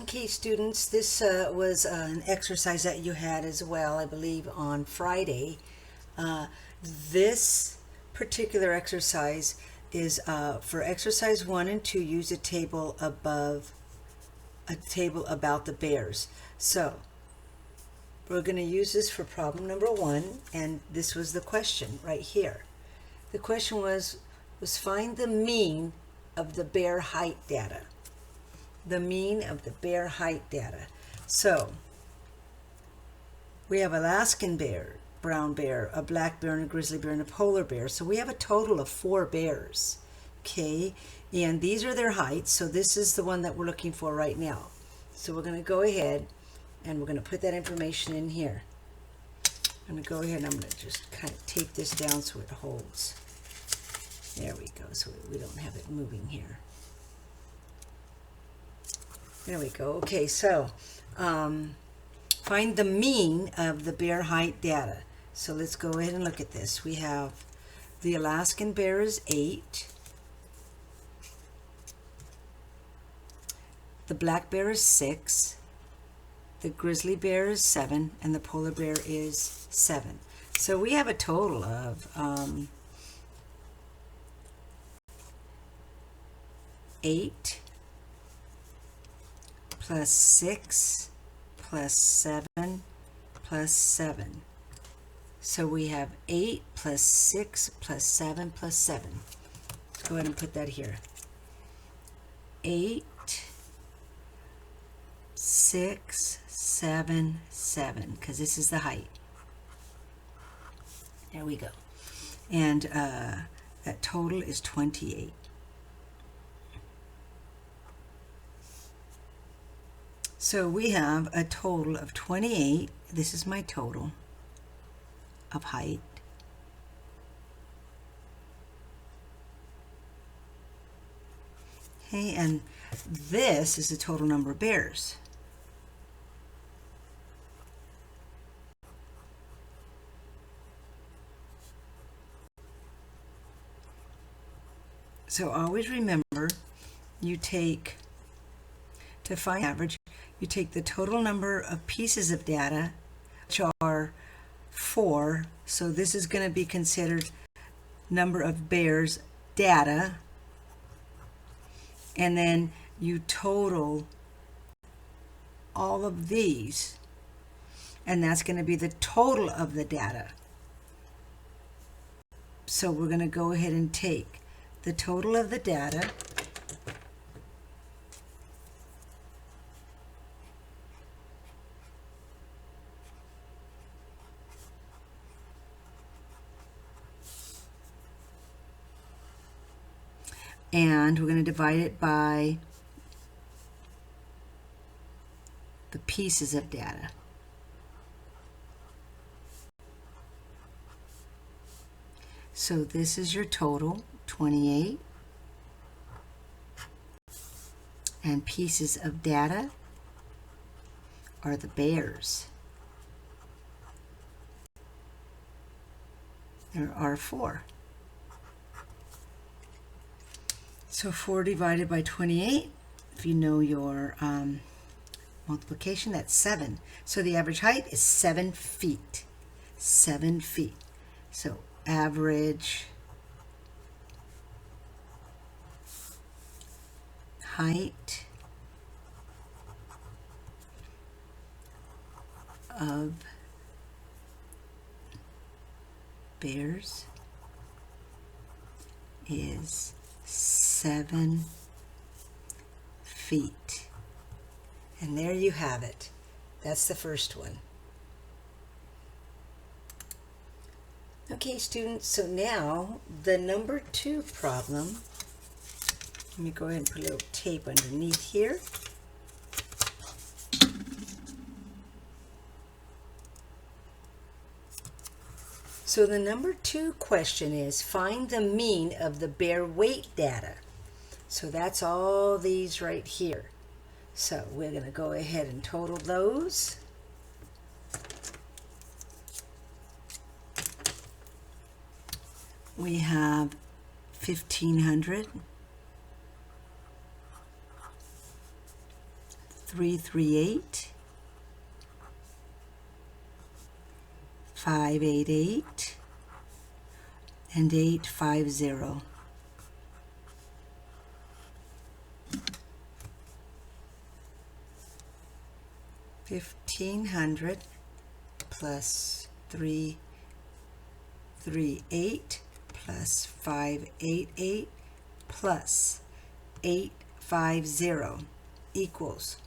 Okay, students, this was an exercise that you had as well, I believe, on Friday. This particular exercise is for exercise 1 and 2, use a table about the bears. So we're going to use this for problem number 1, and this was the question right here. The question was find the mean of the bear height data. The mean of the bear height data. So we have Alaskan bear, brown bear, a black bear, and a grizzly bear, and a polar bear. So we have a total of 4 bears. Okay, and these are their heights. So this is the one that we're looking for right now. So we're going to go ahead and we're going to put that information in here. I'm going to go ahead and I'm going to just kind of tape this down so it holds. There we go, so we don't have it moving here. There we go. Okay, so find the mean of the bear height data. So let's go ahead and look at this. We have the Alaskan bear is 8. The black bear is 6. The grizzly bear is 7. And the polar bear is 7. So we have a total of 8 plus 6 plus 7 plus 7. So we have 8 plus 6 plus 7 plus 7. Let's go ahead and put that here. 8, 6, 7, 7, because this is the height. There we go. And that total is 28. So we have a total of 28. This is my total of height. Okay, and this is the total number of bears. So always remember, to find average, you take the total number of pieces of data, which are 4. So this is going to be considered number of bears data. And then you total all of these. And that's going to be the total of the data. So we're going to go ahead and take the total of the data and we're going to divide it by the pieces of data. So this is your total, 28, and pieces of data are the bears. There are 4. So 4 divided by 28, if you know your multiplication, that's 7. So the average height is 7 feet. 7 feet. So average height of bears is 7 feet. And there you have it. That's the first one. Okay, students, so now the number 2 problem. Let me go ahead and put a little tape underneath here. So the number 2 question is find the mean of the bear weight data. So that's all these right here. So we're going to go ahead and total those. We have 1,500, 338, 588, and 850. $1,500 plus 338 plus 588 plus 850 equals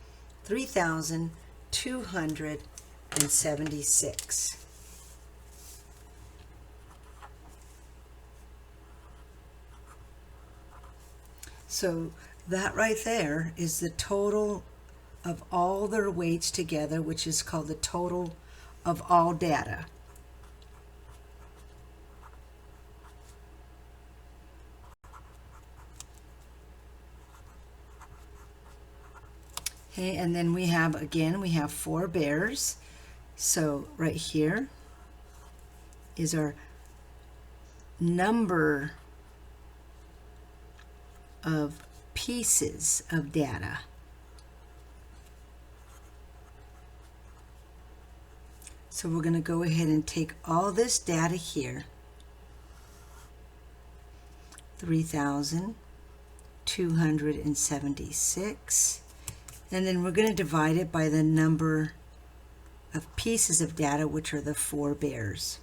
3,276. So that right there is the total of all their weights together, which is called the total of all data. Okay, and then we have, again, we have 4 bears. So right here is our number of pieces of data. So we're going to go ahead and take all this data here, 3,276, and then we're going to divide it by the number of pieces of data, which are the 4 bears.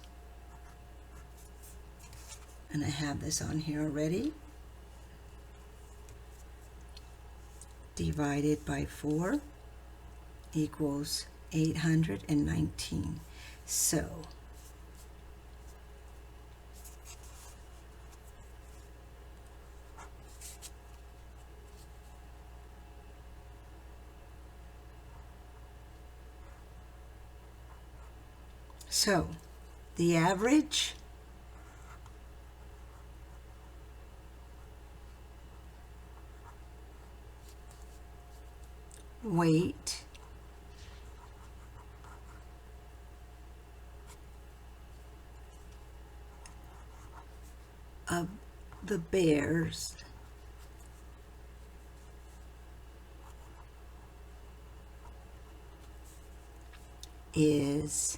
And I have this on here already. Divided by 4 equals 819. So the average weight of the bears is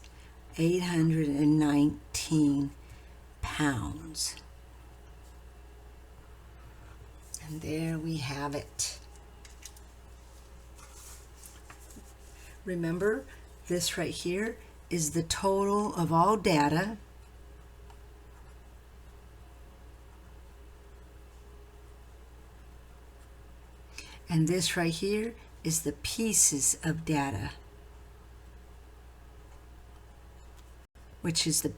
819 pounds. And there we have it. Remember, this right here is the total of all data. And this right here is the pieces of data, which is the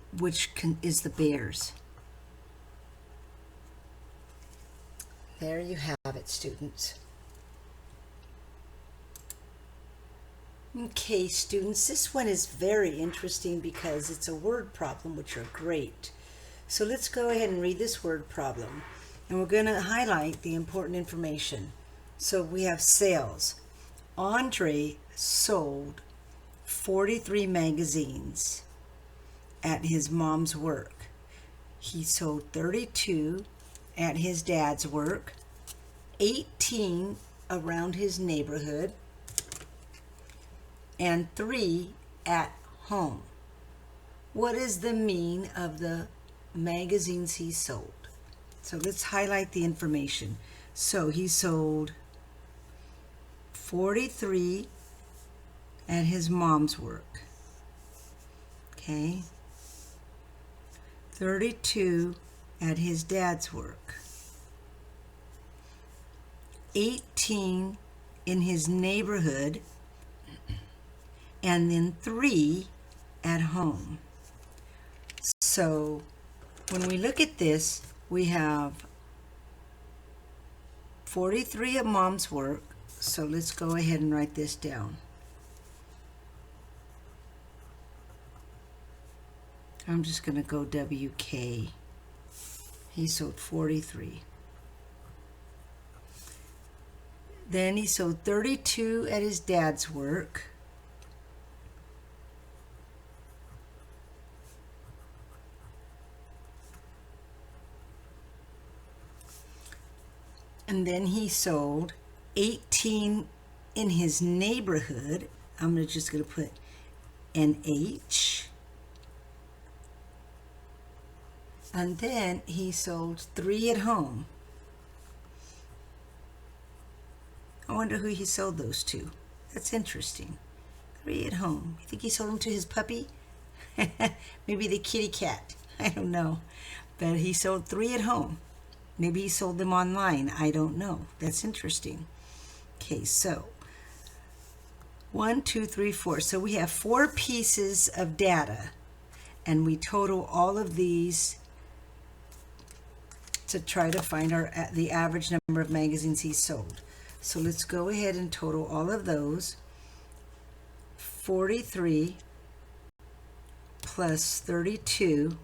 bears. There you have it, students. Okay, students, this one is very interesting because it's a word problem, which are great. So let's go ahead and read this word problem, and we're going to highlight the important information. So we have sales. Andre sold 43 magazines at his mom's work. He sold 32 at his dad's work, 18 around his neighborhood, and 3 at home. What is the mean of the magazines he sold? So let's highlight the information. So he sold 43 at his mom's work. Okay. 32 at his dad's work. 18 in his neighborhood, and then 3 at home. So when we look at this, we have 43 at mom's work. So let's go ahead and write this down. I'm just going to go WK. He sold 43. Then he sold 32 at his dad's work. And then he sold 18 in his neighborhood, I'm just going to put an H. And then he sold 3 at home. I wonder who he sold those to. That's interesting. 3 at home. You think he sold them to his puppy? Maybe the kitty cat. I don't know. But he sold 3 at home. Maybe he sold them online. I don't know. That's interesting. Okay, so 1, 2, 3, 4. So we have 4 pieces of data, and we total all of these to try to find the average number of magazines he sold. So let's go ahead and total all of those. 43 plus 32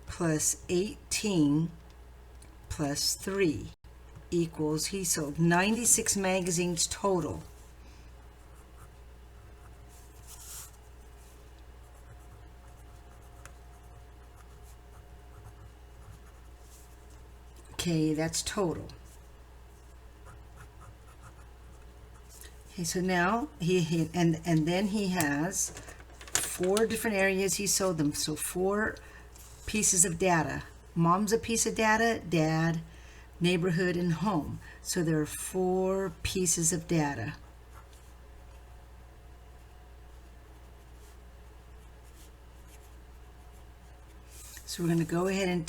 plus 18 plus 3 equals, he sold 96 magazines total. Okay, that's total. Okay, so now and then he has 4 different areas he sold them. So 4 pieces of data. Mom's a piece of data, dad, neighborhood, and home. So there are 4 pieces of data. So we're going to go ahead and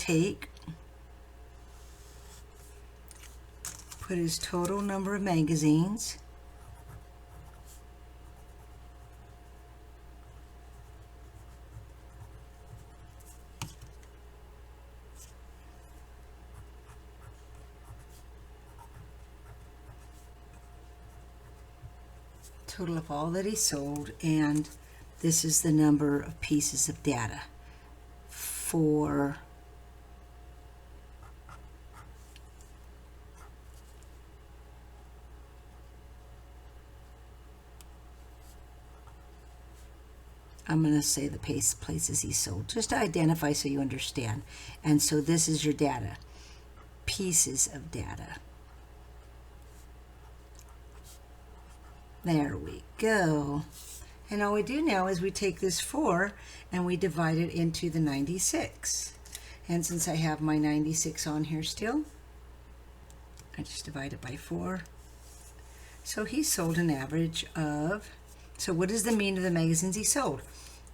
put his total number of magazines. Total of all that he sold, and this is the number of pieces of data for I'm going to say the places he sold, just to identify so you understand. And so this is your data, pieces of data. There we go. And all we do now is we take this 4 and we divide it into the 96. And since I have my 96 on here still, I just divide it by 4. So he sold an average of, so what is the mean of the magazines he sold?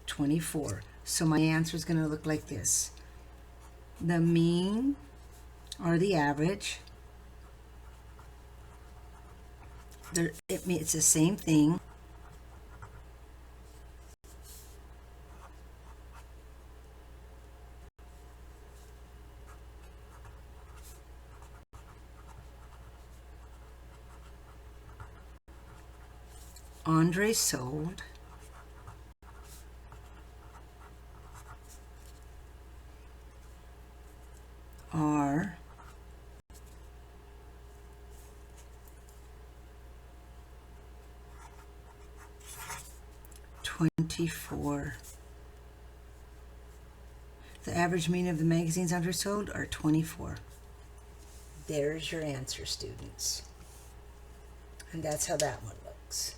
24. So my answer is going to look like this. The mean, or the average, it's the same thing. Andre sold are 24. The average mean of the magazines Andre sold are 24. There's your answer, students. And that's how that one looks.